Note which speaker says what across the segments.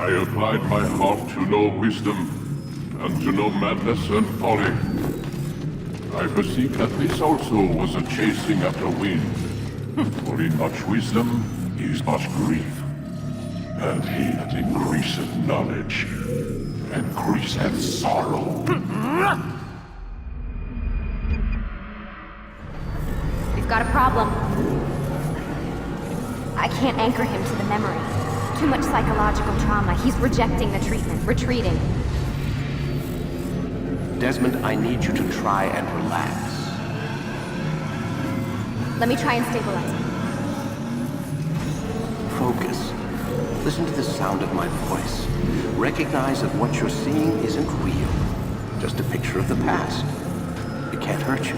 Speaker 1: I applied my heart to know wisdom, and to know madness and folly. I perceive that this also was a chasing after wind. For in much wisdom is much grief, and he that increaseth knowledge increaseth sorrow.
Speaker 2: We've got a problem. I can't anchor him to the memory. Too much psychological trauma. He's rejecting the treatment, retreating.
Speaker 3: Desmond, I need you to try and relax.
Speaker 2: Let me try and stabilize him.
Speaker 3: Focus. Listen to the sound of my voice. Recognize that what you're seeing isn't real. Just a picture of the past. It can't hurt you.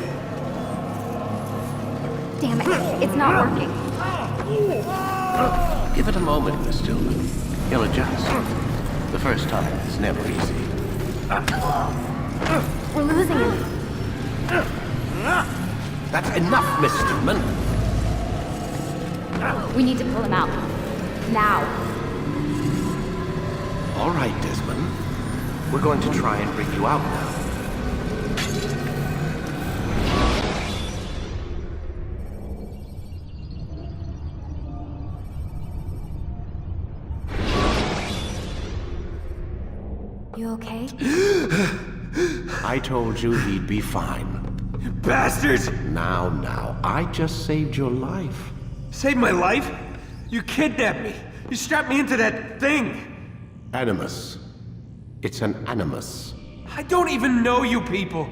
Speaker 2: Damn it, it's not working.
Speaker 3: Give it a moment, Miss Stillman. He'll adjust. The first time is never easy.
Speaker 2: We're losing him.
Speaker 3: That's enough, Miss Stillman.
Speaker 2: We need to pull him out. Now.
Speaker 3: All right, Desmond. We're going to try and bring you out now.
Speaker 2: You okay?
Speaker 3: I told you he'd be fine.
Speaker 4: You bastards!
Speaker 3: Now, I just saved your life.
Speaker 4: Saved my life? You kidnapped me. You strapped me into that thing.
Speaker 3: Animus. It's an animus.
Speaker 4: I don't even know you people.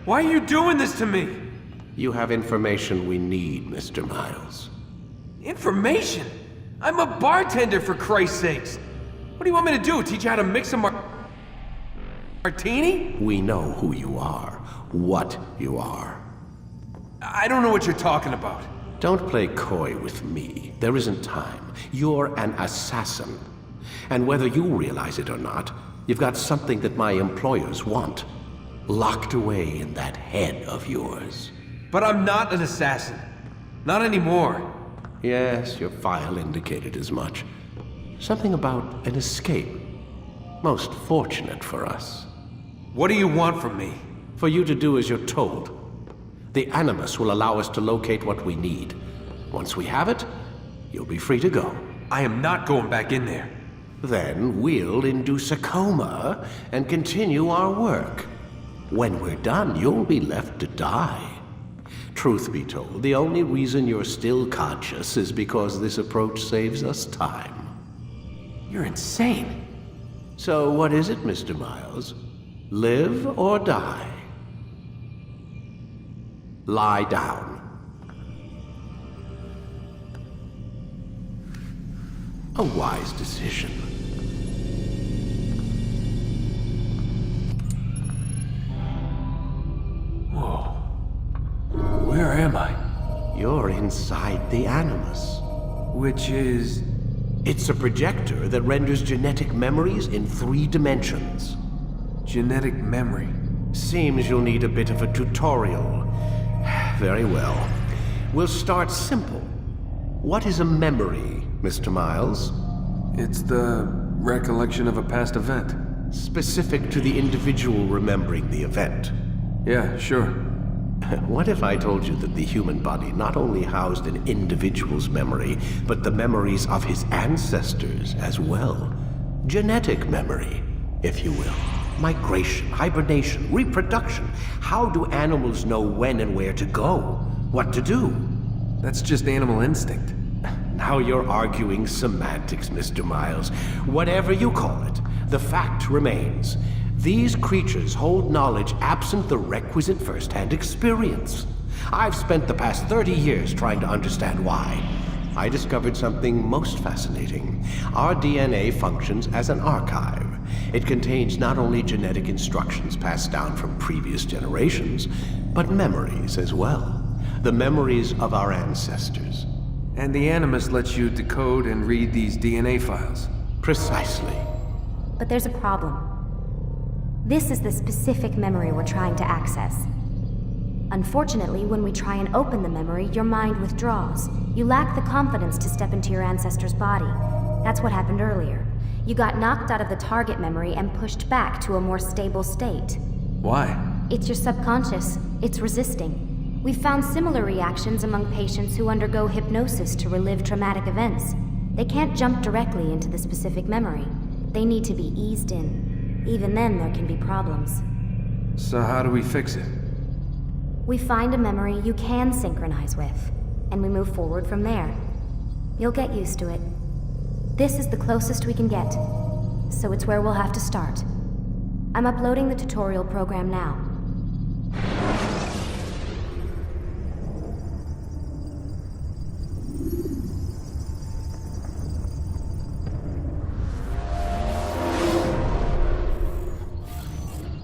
Speaker 4: Why are you doing this to me?
Speaker 3: You have information we need, Mr. Miles.
Speaker 4: Information? I'm a bartender, for Christ's sakes. What do you want me to do? Teach you how to mix a martini?
Speaker 3: We know who you are, what you are.
Speaker 4: I don't know what you're talking about.
Speaker 3: Don't play coy with me. There isn't time. You're an assassin. And whether you realize it or not, you've got something that my employers want. Locked away in that head of yours.
Speaker 4: But I'm not an assassin. Not anymore.
Speaker 3: Yes, your file indicated as much. Something about an escape. Most fortunate for us.
Speaker 4: What do you want from me?
Speaker 3: For you to do as you're told. The Animus will allow us to locate what we need. Once we have it, you'll be free to go.
Speaker 4: I am not going back in there.
Speaker 3: Then we'll induce a coma and continue our work. When we're done, you'll be left to die. Truth be told, the only reason you're still conscious is because this approach saves us time.
Speaker 4: You're insane.
Speaker 3: So what is it, Mr. Miles? Live or die? Lie down. A wise decision.
Speaker 4: Whoa. Where am I?
Speaker 3: You're inside the Animus.
Speaker 4: Which is...
Speaker 3: It's a projector that renders genetic memories in 3 dimensions.
Speaker 4: genetic memory.
Speaker 3: Seems you'll need a bit of a tutorial. Very well. We'll start simple. What is a memory, Mr. Miles?
Speaker 4: It's the recollection of a past event.
Speaker 3: Specific to the individual remembering the event.
Speaker 4: Yeah, sure.
Speaker 3: What if I told you that the human body not only housed an individual's memory, but the memories of his ancestors as well? Genetic memory, if you will. Migration, hibernation, reproduction. How do animals know when and where to go? What to do?
Speaker 4: That's just animal instinct.
Speaker 3: Now you're arguing semantics, Mr. Miles. Whatever you call it, the fact remains. These creatures hold knowledge absent the requisite first-hand experience. I've spent the past 30 years trying to understand why. I discovered something most fascinating. Our DNA functions as an archive. It contains not only genetic instructions passed down from previous generations, but memories as well. The memories of our ancestors.
Speaker 4: And the Animus lets you decode and read these DNA files.
Speaker 3: Precisely.
Speaker 2: But there's a problem. This is the specific memory we're trying to access. Unfortunately, when we try and open the memory, your mind withdraws. You lack the confidence to step into your ancestor's body. That's what happened earlier. You got knocked out of the target memory and pushed back to a more stable state.
Speaker 4: Why?
Speaker 2: It's your subconscious. It's resisting. We've found similar reactions among patients who undergo hypnosis to relive traumatic events. They can't jump directly into the specific memory. They need to be eased in. Even then, there can be problems.
Speaker 4: So how do we fix it?
Speaker 2: We find a memory you can synchronize with, and we move forward from there. You'll get used to it. This is the closest we can get, so it's where we'll have to start. I'm uploading the tutorial program now.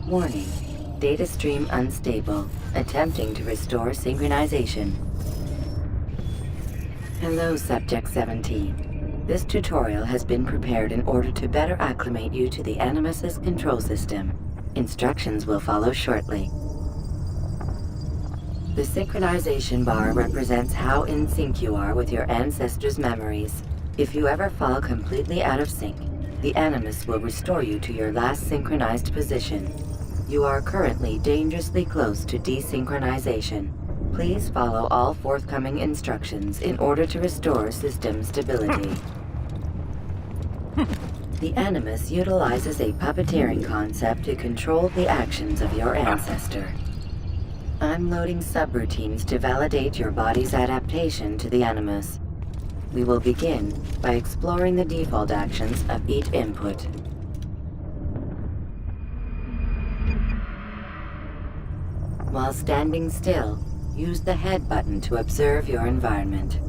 Speaker 5: Warning. Data stream unstable. Attempting to restore synchronization. Hello, Subject 17. This tutorial has been prepared in order to better acclimate you to the Animus's control system. Instructions will follow shortly. The synchronization bar represents how in sync you are with your ancestors' memories. If you ever fall completely out of sync, the Animus will restore you to your last synchronized position. You are currently dangerously close to desynchronization. Please follow all forthcoming instructions in order to restore system stability. The Animus utilizes a puppeteering concept to control the actions of your ancestor. I'm loading subroutines to validate your body's adaptation to the Animus. We will begin by exploring the default actions of each input. While standing still, use the head button to observe your environment.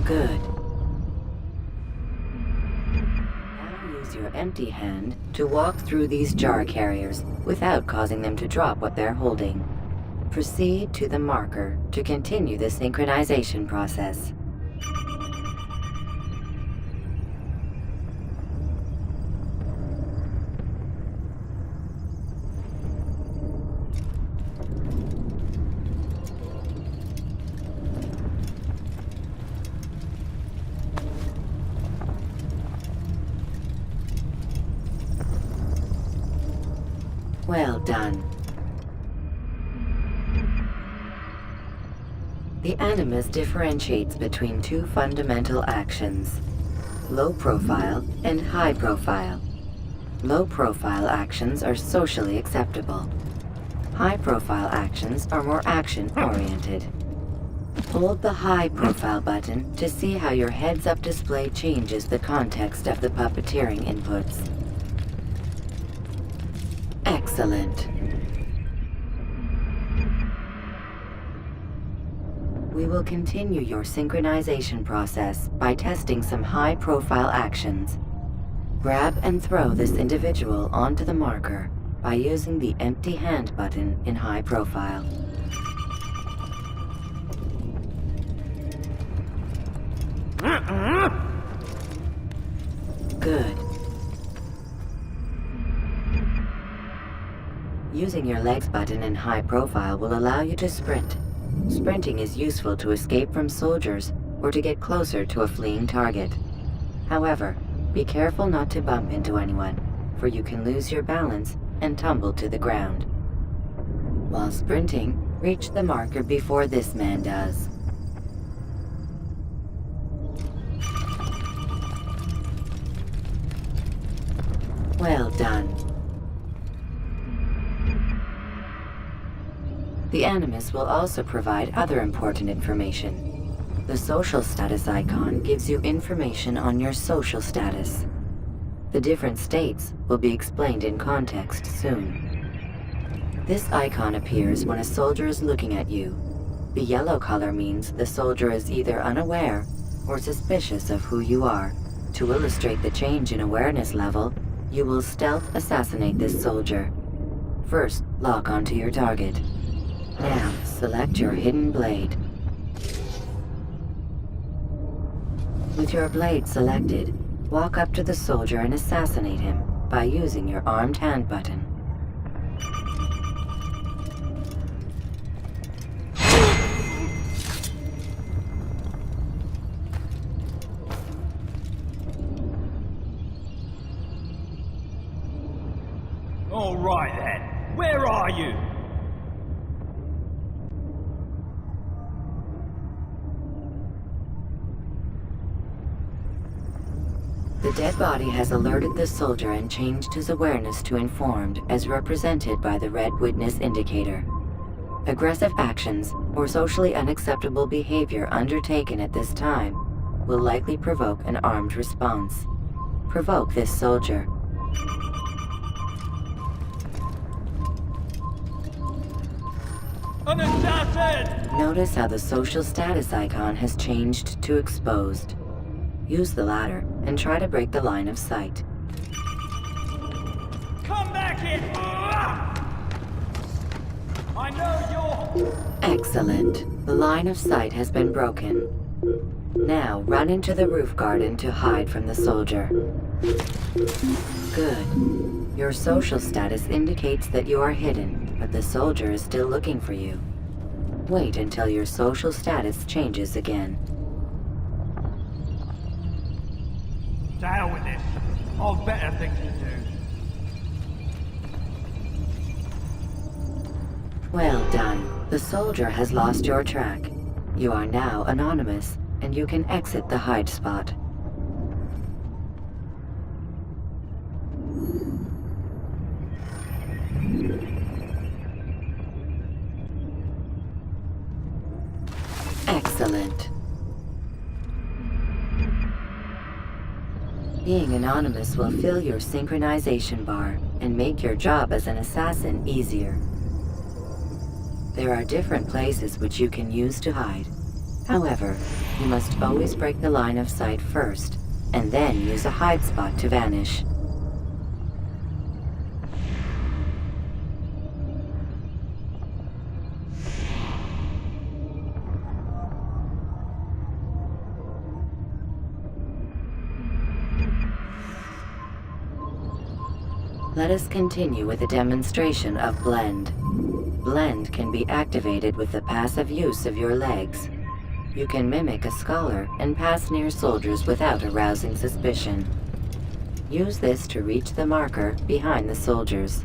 Speaker 5: Good. Now use your empty hand to walk through these jar carriers without causing them to drop what they're holding. Proceed to the marker to continue the synchronization process. Well done. The Animus differentiates between two fundamental actions: low profile and high profile. Low profile actions are socially acceptable. High profile actions are more action-oriented. Hold the high profile button to see how your heads-up display changes the context of the puppeteering inputs. Excellent. We will continue your synchronization process by testing some high-profile actions. Grab and throw this individual onto the marker by using the empty hand button in high profile. Good. Using your legs button in high profile will allow you to sprint. Sprinting is useful to escape from soldiers or to get closer to a fleeing target. However, be careful not to bump into anyone, for you can lose your balance and tumble to the ground. While sprinting, reach the marker before this man does. Well done. The Animus will also provide other important information. The social status icon gives you information on your social status. The different states will be explained in context soon. This icon appears when a soldier is looking at you. The yellow color means the soldier is either unaware or suspicious of who you are. To illustrate the change in awareness level, you will stealth assassinate this soldier. First, lock onto your target. Now, select your hidden blade. With your blade selected, walk up to the soldier and assassinate him by using your armed hand button. The dead body has alerted the soldier and changed his awareness to informed, as represented by the red witness indicator. Aggressive actions or socially unacceptable behavior undertaken at this time will likely provoke an armed response. Provoke this soldier.
Speaker 6: An assassin!
Speaker 5: Notice how the social status icon has changed to exposed. Use the ladder and try to break the line of sight.
Speaker 6: Come back here! I know you're...
Speaker 5: Excellent. The line of sight has been broken. Now run into the roof garden to hide from the soldier. Good. Your social status indicates that you are hidden, but the soldier is still looking for you. Wait until your social status changes again.
Speaker 6: To hell with this. I've better things to do.
Speaker 5: Well done. The soldier has lost your track. You are now anonymous, and you can exit the hide spot. Excellent. Being anonymous will fill your synchronization bar and make your job as an assassin easier. There are different places which you can use to hide. However, you must always break the line of sight first, and then use a hide spot to vanish. Let us continue with a demonstration of Blend. Blend can be activated with the passive use of your legs. You can mimic a scholar and pass near soldiers without arousing suspicion. Use this to reach the marker behind the soldiers.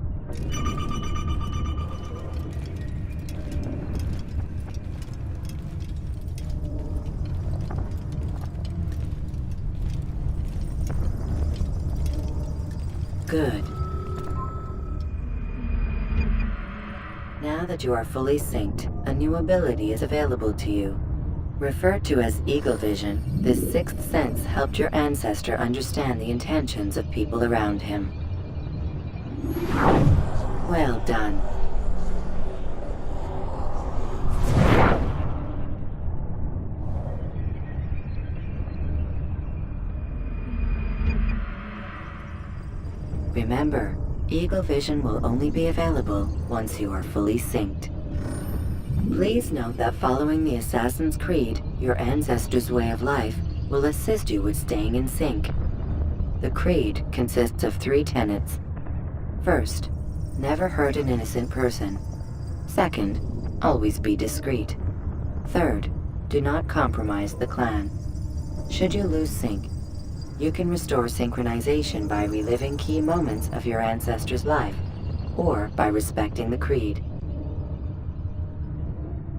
Speaker 5: Good. Now that you are fully synced, a new ability is available to you. Referred to as Eagle Vision, this sixth sense helped your ancestor understand the intentions of people around him. Well done. Remember, Eagle Vision will only be available once you are fully synced. Please note that following the Assassin's Creed, your ancestors' way of life, will assist you with staying in sync. The Creed consists of 3 tenets. First, never hurt an innocent person. Second, always be discreet. Third, do not compromise the clan. Should you lose sync, you can restore synchronization by reliving key moments of your ancestor's life, or by respecting the Creed.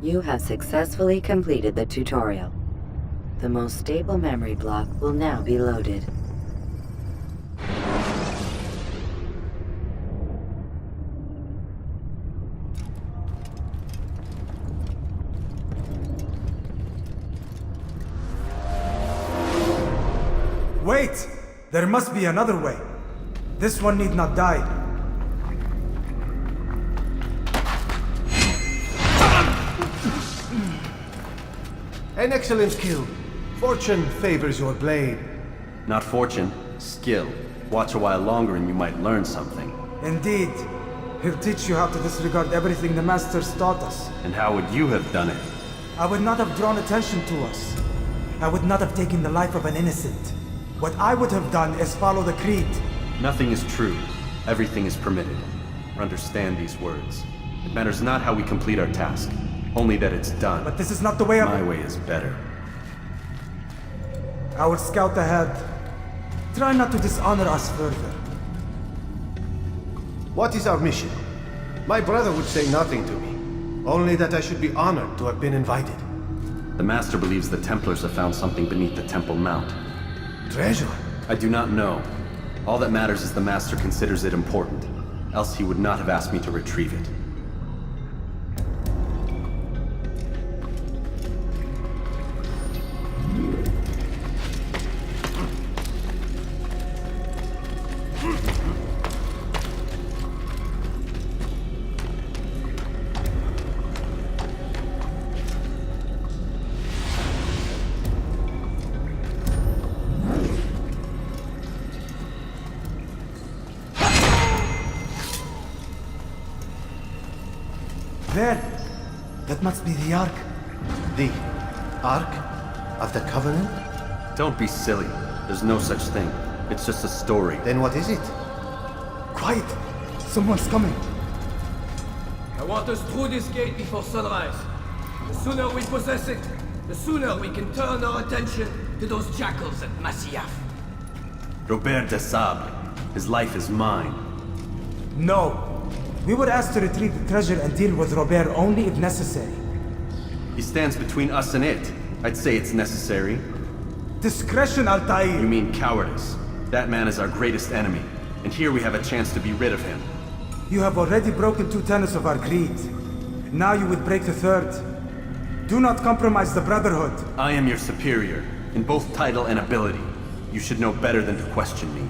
Speaker 5: You have successfully completed the tutorial. The most stable memory block will now be loaded.
Speaker 7: Wait! There must be another way. This one need not die.
Speaker 3: An excellent kill. Fortune favors your blade.
Speaker 8: Not fortune, skill. Watch a while longer and you might learn something.
Speaker 7: Indeed. He'll teach you how to disregard everything the Masters taught us.
Speaker 8: And how would you have done it?
Speaker 7: I would not have drawn attention to us. I would not have taken the life of an innocent. What I would have done is follow the Creed.
Speaker 8: Nothing is true. Everything is permitted. Understand these words. It matters not how we complete our task, only that it's done.
Speaker 7: But this is not the way
Speaker 8: My way is better.
Speaker 7: I will scout ahead. Try not to dishonor us further.
Speaker 3: What is our mission? My brother would say nothing to me. Only that I should be honored to have been invited.
Speaker 8: The Master believes the Templars have found something beneath the Temple Mount.
Speaker 3: Treasure?
Speaker 8: I do not know. All that matters is the Master considers it important. Else he would not have asked me to retrieve it.
Speaker 7: There! That must be the Ark.
Speaker 3: The Ark of the Covenant?
Speaker 8: Don't be silly. There's no such thing. It's just a story.
Speaker 3: Then what is it?
Speaker 7: Quiet! Someone's coming.
Speaker 9: I want us through this gate before sunrise. The sooner we possess it, the sooner we can turn our attention to those jackals at Masyaf.
Speaker 8: Robert de Sable. His life is mine.
Speaker 7: No! We were asked to retrieve the treasure and deal with Robert only if necessary.
Speaker 8: He stands between us and it. I'd say it's necessary.
Speaker 7: Discretion, Altair!
Speaker 8: You mean cowardice. That man is our greatest enemy, and here we have a chance to be rid of him.
Speaker 7: You have already broken 2 tenets of our creed. Now you would break the 3rd. Do not compromise the Brotherhood.
Speaker 8: I am your superior, in both title and ability. You should know better than to question me.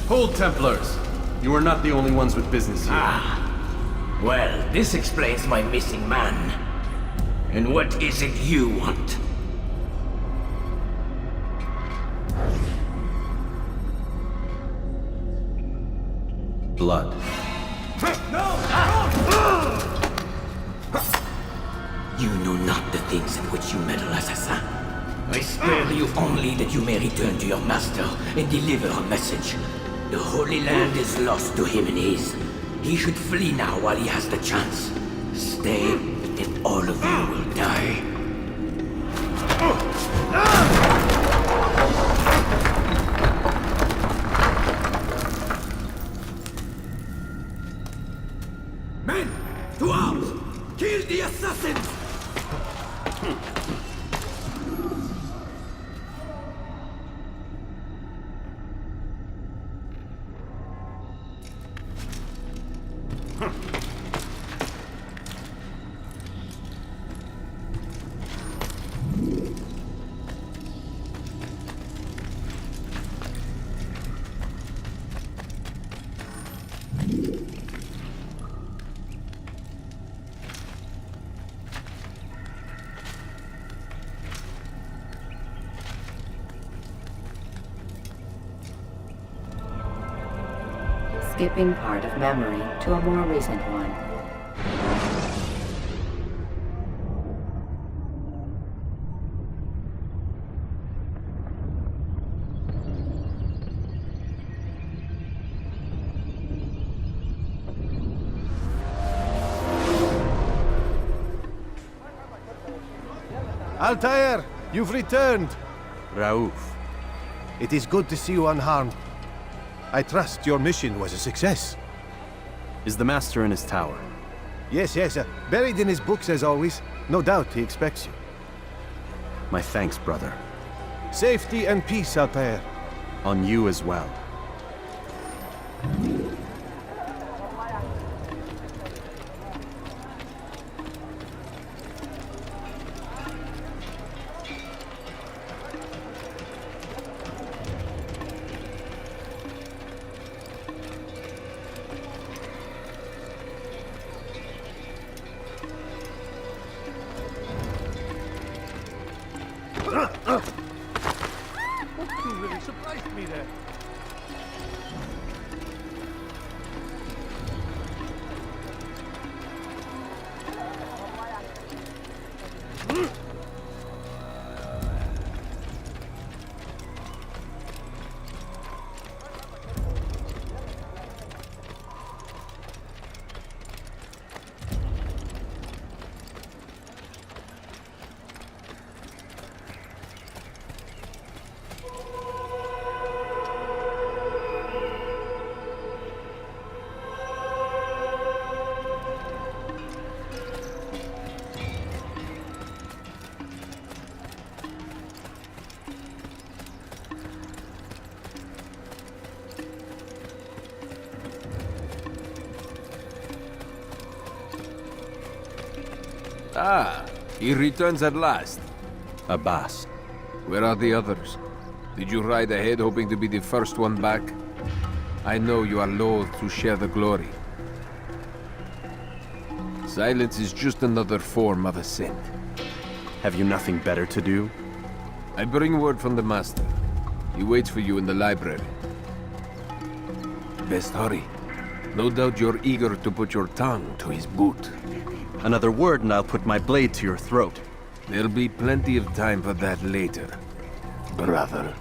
Speaker 8: Hold, Templars! You are not the only ones with business here.
Speaker 9: Well, this explains my missing man. And what is it you want?
Speaker 8: Blood.
Speaker 9: You know not the things in which you meddle, assassin. I spare you only that you may return to your master and deliver a message. The Holy Land is lost to him and his. He should flee now while he has the chance. Stay, and all of you will die. Men, to arms! Kill the assassins!
Speaker 5: Skipping part of memory to a more recent one.
Speaker 3: Altair, you've returned.
Speaker 8: Raouf.
Speaker 3: It is good to see you unharmed. I trust your mission was a success.
Speaker 8: Is the Master in his tower?
Speaker 3: Yes, buried in his books as always. No doubt he expects you.
Speaker 8: My thanks, brother.
Speaker 3: Safety and peace, Altair.
Speaker 8: On you as well.
Speaker 3: You really surprised me there.
Speaker 10: Ah, he returns at last.
Speaker 8: Abbas.
Speaker 10: Where are the others? Did you ride ahead hoping to be the first one back? I know you are loath to share the glory. Silence is just another form of assent.
Speaker 8: Have you nothing better to do?
Speaker 10: I bring word from the Master. He waits for you in the library. Best hurry. No doubt you're eager to put your tongue to his boot.
Speaker 8: Another word and I'll put my blade to your throat.
Speaker 10: There'll be plenty of time for that later, brother.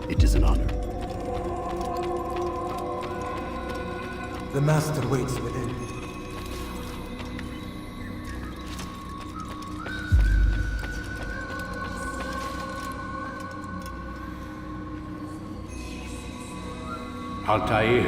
Speaker 3: It is an honor.
Speaker 7: The Master waits within.
Speaker 1: Altair.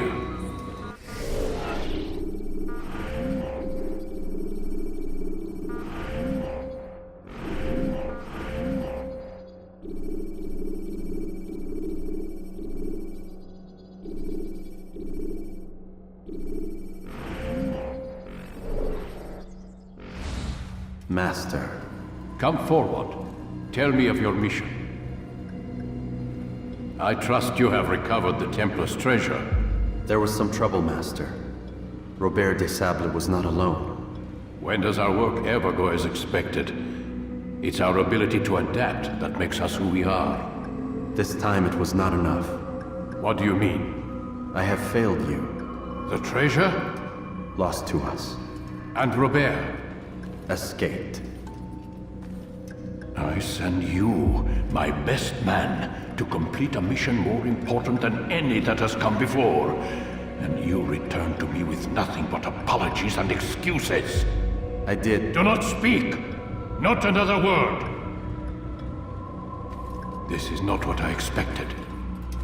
Speaker 8: Master.
Speaker 11: Come forward. Tell me of your mission. I trust you have recovered the Templar's treasure.
Speaker 8: There was some trouble, Master. Robert de Sable was not alone.
Speaker 11: When does our work ever go as expected? It's our ability to adapt that makes us who we are.
Speaker 8: This time it was not enough.
Speaker 11: What do you mean?
Speaker 8: I have failed you.
Speaker 11: The treasure?
Speaker 8: Lost to us.
Speaker 11: And Robert?
Speaker 8: Escaped.
Speaker 11: I send you, my best man, to complete a mission more important than any that has come before. And you return to me with nothing but apologies and excuses.
Speaker 8: I did.
Speaker 11: Do not speak! Not another word! This is not what I expected.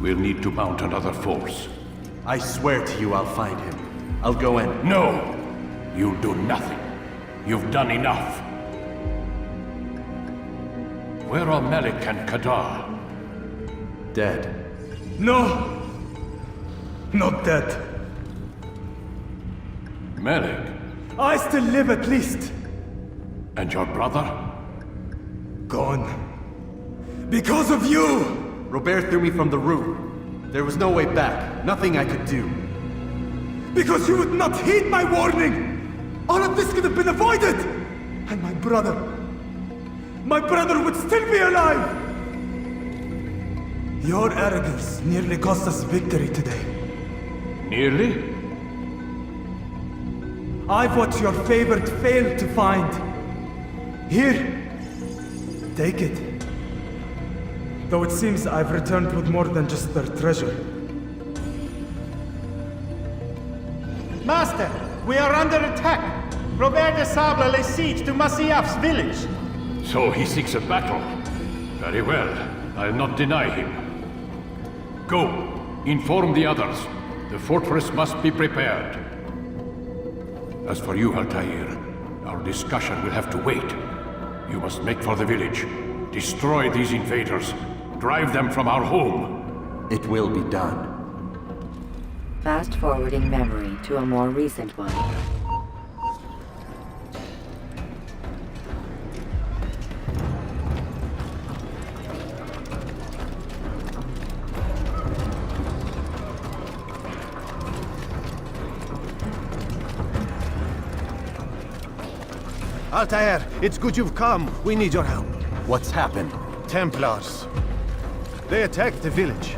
Speaker 11: We'll need to mount another force.
Speaker 8: I swear to you I'll find him. I'll go in.
Speaker 11: No! You'll do nothing. You've done enough. Where are Melik and Kadar?
Speaker 8: Dead.
Speaker 7: No! Not dead.
Speaker 11: Melik?
Speaker 7: I still live at least.
Speaker 11: And your brother?
Speaker 7: Gone. Because of you!
Speaker 8: Robert threw me from the room. There was no way back. Nothing I could do.
Speaker 7: Because you would not heed my warning! All of this could have been avoided! And my brother would still be alive! Your arrogance nearly cost us victory today.
Speaker 11: Nearly?
Speaker 7: I've what your favorite failed to find. Here, take it. Though it seems I've returned with more than just their treasure.
Speaker 6: Master, we are under attack. Robert de Sable lays siege to Masyaf's village.
Speaker 11: So he seeks a battle. Very well. I'll not deny him. Go. Inform the others. The fortress must be prepared. As for you, Altair, our discussion will have to wait. You must make for the village. Destroy these invaders. Drive them from our home.
Speaker 8: It will be done.
Speaker 5: Fast-forwarding memory to a more recent one.
Speaker 3: Altair, it's good you've come. We need your help.
Speaker 8: What's happened?
Speaker 3: Templars. They attacked the village.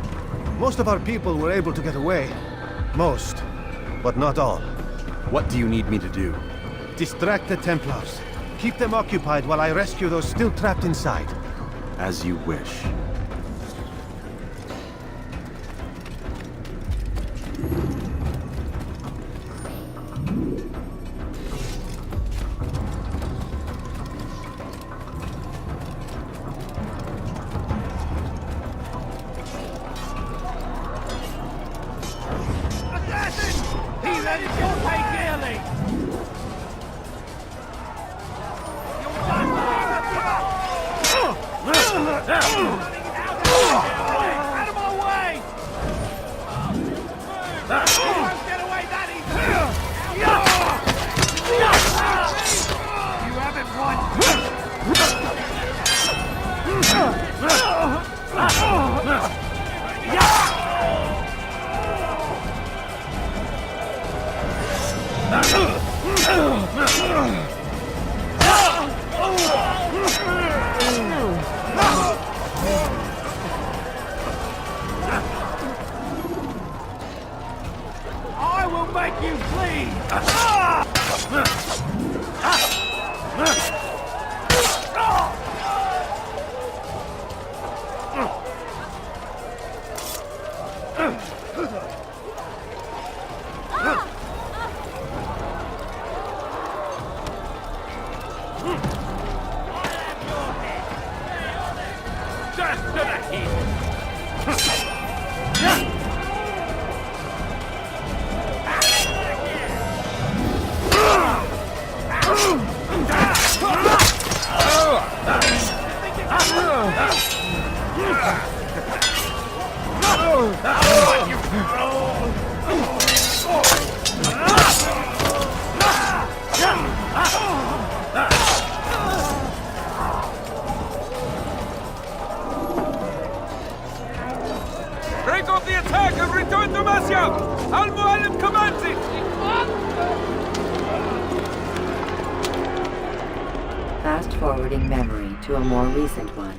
Speaker 3: Most of our people were able to get away. Most, but not all.
Speaker 8: What do you need me to do?
Speaker 3: Distract the Templars. Keep them occupied while I rescue those still trapped inside.
Speaker 8: As you wish.
Speaker 6: Out of my way! You won't get away that easy! You have it I will make you bleed! Death to the heathen!
Speaker 4: Break off the attack and return to Masya! Al-Mualim commands it!
Speaker 5: Fast-forwarding memory to a more recent one.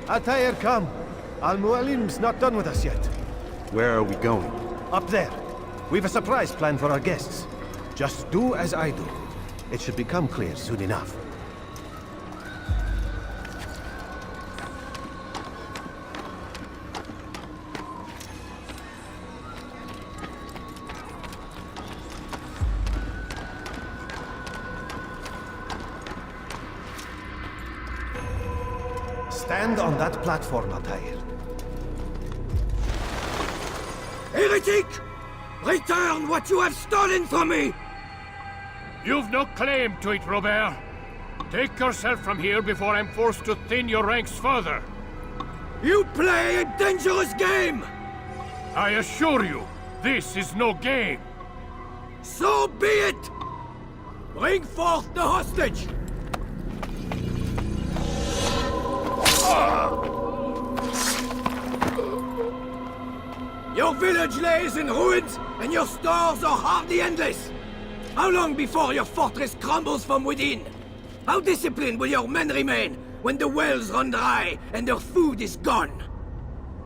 Speaker 3: Altair, come. Al-Mualim's not done with us yet.
Speaker 8: Where are we going?
Speaker 3: Up there. We've a surprise planned for our guests. Just do as I do. It should become clear soon enough. Stand on that platform, Altair.
Speaker 9: Heretic! Return what you have stolen from me!
Speaker 11: You've no claim to it, Robert. Take yourself from here before I'm forced to thin your ranks further.
Speaker 9: You play a dangerous game!
Speaker 11: I assure you, this is no game.
Speaker 9: So be it! Bring forth the hostage! Your village lays in ruins, and your stores are hardly endless. How long before your fortress crumbles from within? How disciplined will your men remain when the wells run dry and their food is gone?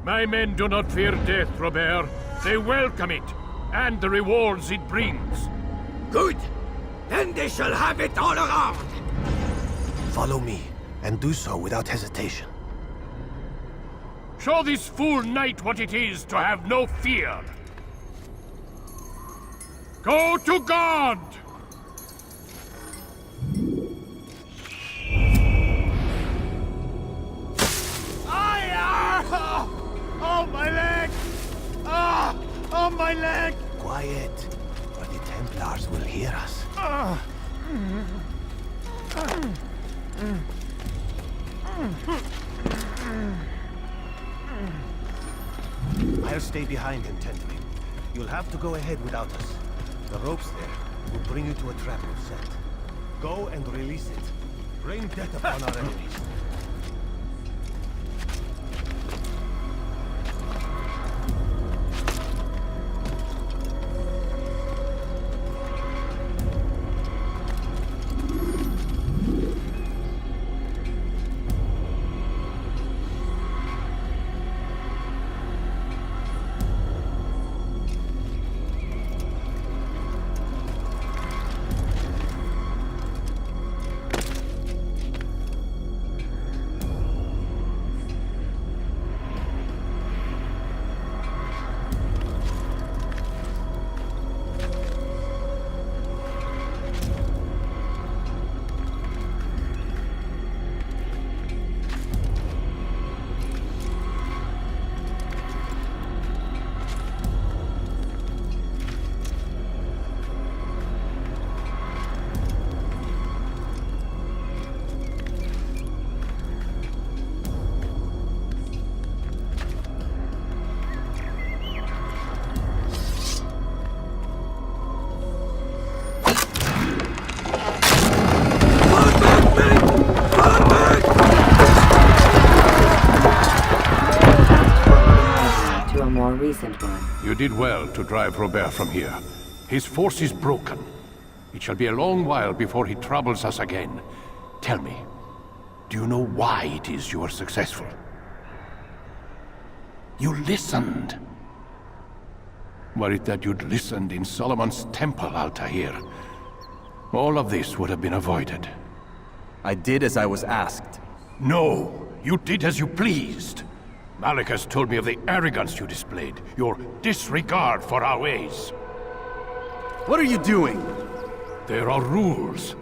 Speaker 11: My men do not fear death, Robert. They welcome it, and the rewards it brings.
Speaker 9: Good! Then they shall have it all around!
Speaker 3: Follow me, and do so without hesitation.
Speaker 11: Show this fool knight what it is to have no fear. Go to God!
Speaker 6: Oh, my leg! Ah! Oh, my leg!
Speaker 3: Quiet, or the Templars will hear us. I'll stay behind and tend to him. You'll have to go ahead without us. The ropes there will bring you to a trap we've set. Go and release it. Rain death upon our enemies.
Speaker 5: One.
Speaker 11: You did well to drive Robert from here. His force is broken. It shall be a long while before he troubles us again. Tell me, do you know why it is you are successful? You listened. Were it that you'd listened in Solomon's temple, Altair, all of this would have been avoided.
Speaker 8: I did as I was asked.
Speaker 11: No, you did as you pleased. Malik has told me of the arrogance you displayed, your disregard for our ways.
Speaker 8: What are you doing?
Speaker 11: There are rules.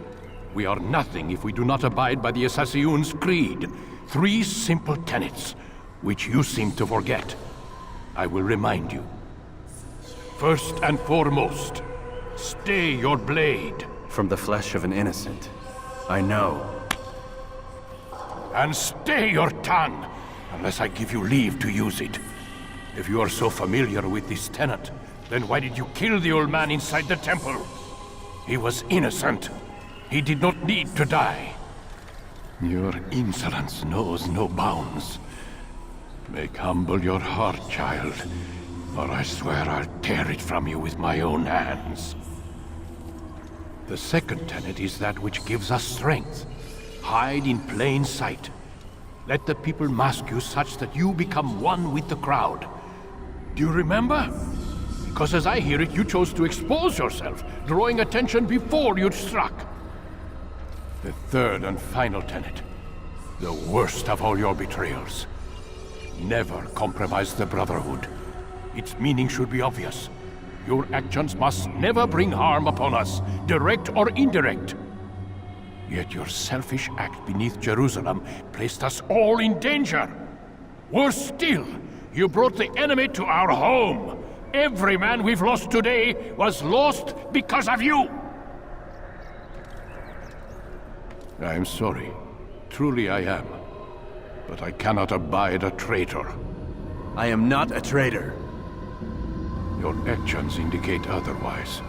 Speaker 11: We are nothing if we do not abide by the AC1's creed. 3 simple tenets, which you seem to forget. I will remind you. First and foremost, stay your blade.
Speaker 8: From the flesh of an innocent. I know.
Speaker 11: And stay your tongue, unless I give you leave to use it. If you are so familiar with this tenet, then why did you kill the old man inside the temple? He was innocent. He did not need to die. Your insolence knows no bounds. Make humble your heart, child, or I swear I'll tear it from you with my own hands. The second tenet is that which gives us strength. Hide in plain sight. Let the people mask you such that you become one with the crowd. Do you remember? Because as I hear it, you chose to expose yourself, drawing attention before you'd struck. The third and final tenet. The worst of all your betrayals. Never compromise the Brotherhood. Its meaning should be obvious. Your actions must never bring harm upon us, direct or indirect. Yet your selfish act beneath Jerusalem placed us all in danger. Worse still, you brought the enemy to our home. Every man we've lost today was lost because of you. I am sorry. Truly I am. But I cannot abide a traitor.
Speaker 8: I am not a traitor.
Speaker 11: Your actions indicate otherwise.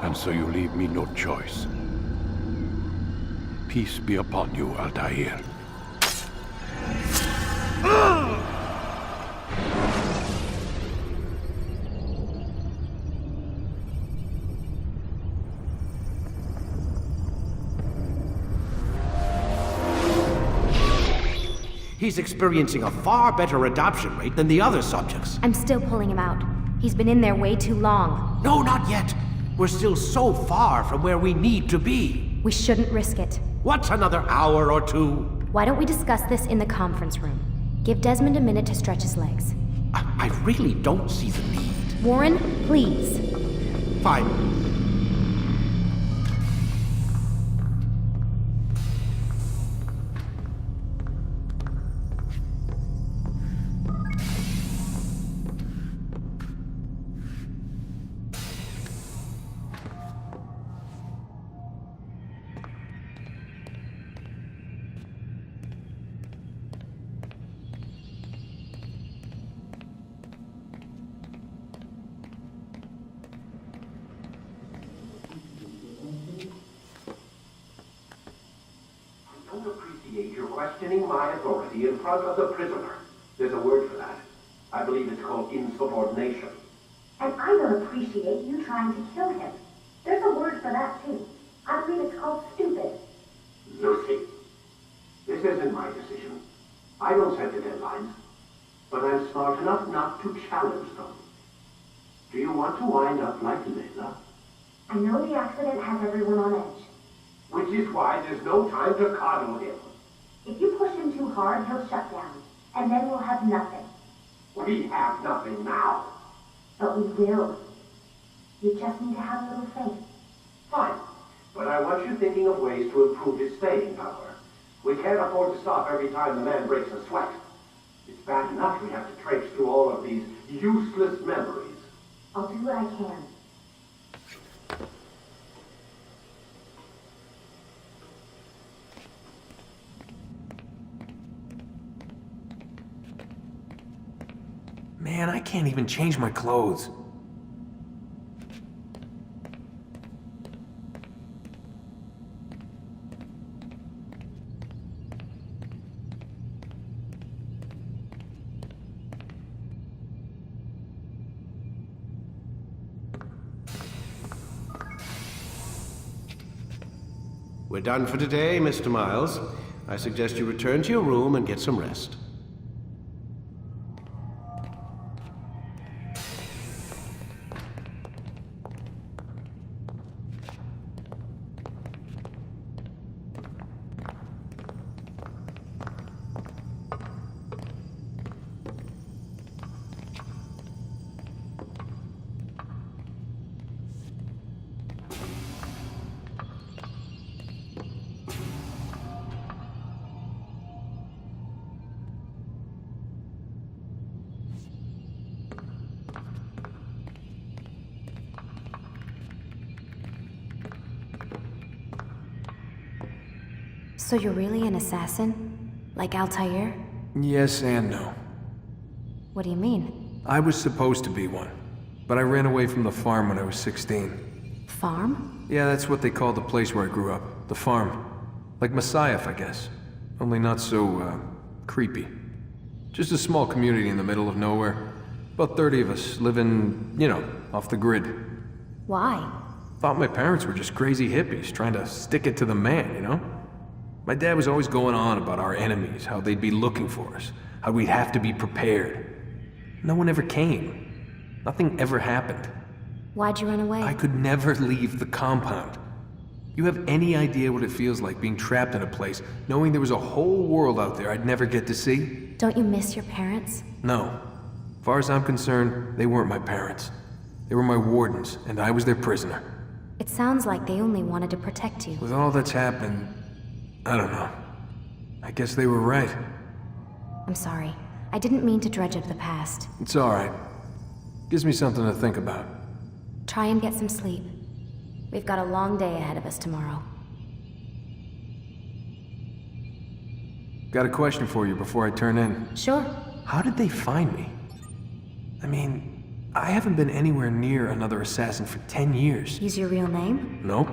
Speaker 11: And so you leave me no choice. Peace be upon you, Altair.
Speaker 3: He's experiencing a far better adoption rate than the other subjects.
Speaker 2: I'm still pulling him out. He's been in there way too long.
Speaker 3: No, not yet. We're still so far from where we need to be.
Speaker 2: We shouldn't risk it.
Speaker 3: What's another hour or two?
Speaker 2: Why don't we discuss this in the conference room? Give Desmond a minute to stretch his legs.
Speaker 3: I really don't see the need.
Speaker 2: Warren, please.
Speaker 3: Fine.
Speaker 12: You're questioning my authority in front of the prisoner. There's a word for that. I believe it's called insubordination.
Speaker 13: And I don't appreciate you trying to kill him. There's a word for that, too. I believe it's called stupid.
Speaker 12: Lucy, this isn't my decision. I don't set the deadlines. But I'm smart enough not to challenge them. Do you want to wind up like Layla?
Speaker 13: I know the accident has everyone on edge.
Speaker 12: Which is why there's no time to coddle him.
Speaker 13: If you push him too hard, he'll shut down. And then we'll have nothing.
Speaker 12: We have nothing now.
Speaker 13: But we will. You just need to have a little faith.
Speaker 12: Fine. But I want you thinking of ways to improve his staying power. We can't afford to stop every time the man breaks a sweat. It's bad enough we have to traipse through all of these useless memories.
Speaker 13: I'll do what I can.
Speaker 4: Man, I can't even change my clothes.
Speaker 3: We're done for today, Mr. Miles. I suggest you return to your room and get some rest.
Speaker 2: So you're really an assassin? Like Altair?
Speaker 10: Yes and no.
Speaker 2: What do you mean?
Speaker 10: I was supposed to be one, but I ran away from the farm when I was 16.
Speaker 2: Farm?
Speaker 10: Yeah, that's what they called the place where I grew up. The farm. Like Messiah, I guess. Only not so, creepy. Just a small community in the middle of nowhere. About 30 of us, living, you know, off the grid.
Speaker 2: Why?
Speaker 10: Thought my parents were just crazy hippies, trying to stick it to the man, you know? My dad was always going on about our enemies, how they'd be looking for us, how we'd have to be prepared. No one ever came. Nothing ever happened.
Speaker 2: Why'd you run away?
Speaker 10: I could never leave the compound. You have any idea what it feels like being trapped in a place, knowing there was a whole world out there I'd never get to see?
Speaker 2: Don't you miss your parents?
Speaker 10: No. As far as I'm concerned, they weren't my parents. They were my wardens, and I was their prisoner.
Speaker 2: It sounds like they only wanted to protect you.
Speaker 10: With all that's happened, I don't know. I guess they were right.
Speaker 2: I'm sorry. I didn't mean to dredge up the past.
Speaker 10: It's alright. Gives me something to think about.
Speaker 2: Try and get some sleep. We've got a long day ahead of us tomorrow.
Speaker 10: Got a question for you before I turn in.
Speaker 2: Sure.
Speaker 10: How did they find me? I mean, I haven't been anywhere near another assassin for 10 years.
Speaker 2: Use your real name?
Speaker 10: Nope.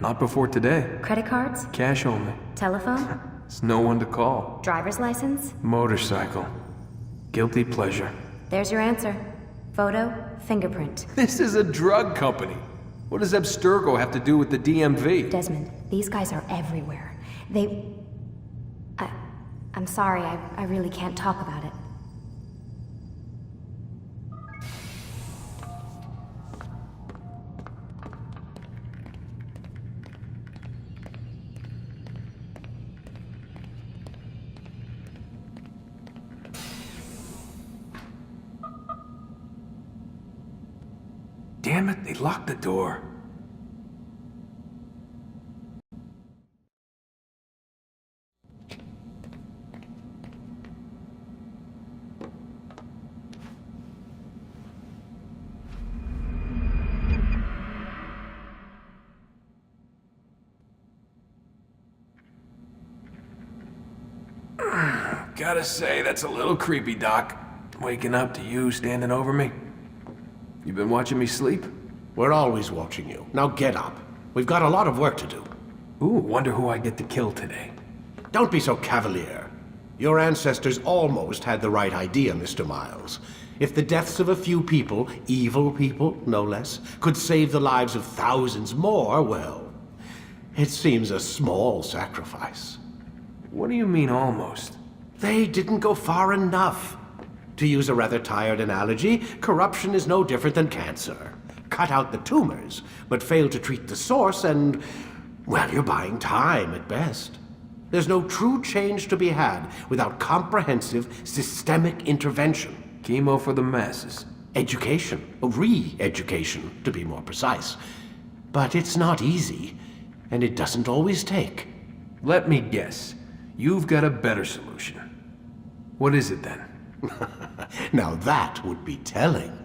Speaker 10: Not before today.
Speaker 2: Credit cards?
Speaker 10: Cash only.
Speaker 2: Telephone?
Speaker 10: There's no one to call.
Speaker 2: Driver's license?
Speaker 10: Motorcycle. Guilty pleasure.
Speaker 2: There's your answer. Photo, fingerprint.
Speaker 10: This is a drug company. What does Abstergo have to do with the DMV?
Speaker 2: Desmond, these guys are everywhere. I'm sorry, I really can't talk about it.
Speaker 10: Damn it, they locked the door. Gotta say, that's a little creepy, Doc. Waking up to you standing over me. You been watching me sleep?
Speaker 3: We're always watching you. Now get up. We've got a lot of work to do.
Speaker 10: Ooh, wonder who I get to kill today.
Speaker 3: Don't be so cavalier. Your ancestors almost had the right idea, Mr. Miles. If the deaths of a few people, evil people, no less, could save the lives of thousands more, well, it seems a small sacrifice.
Speaker 10: What do you mean, almost?
Speaker 3: They didn't go far enough. To use a rather tired analogy, corruption is no different than cancer. Cut out the tumors, but fail to treat the source and, well, you're buying time at best. There's no true change to be had without comprehensive, systemic intervention.
Speaker 10: Chemo for the masses.
Speaker 3: Education, re-education, to be more precise. But it's not easy, and it doesn't always take.
Speaker 10: Let me guess. You've got a better solution. What is it then?
Speaker 3: Now that would be telling.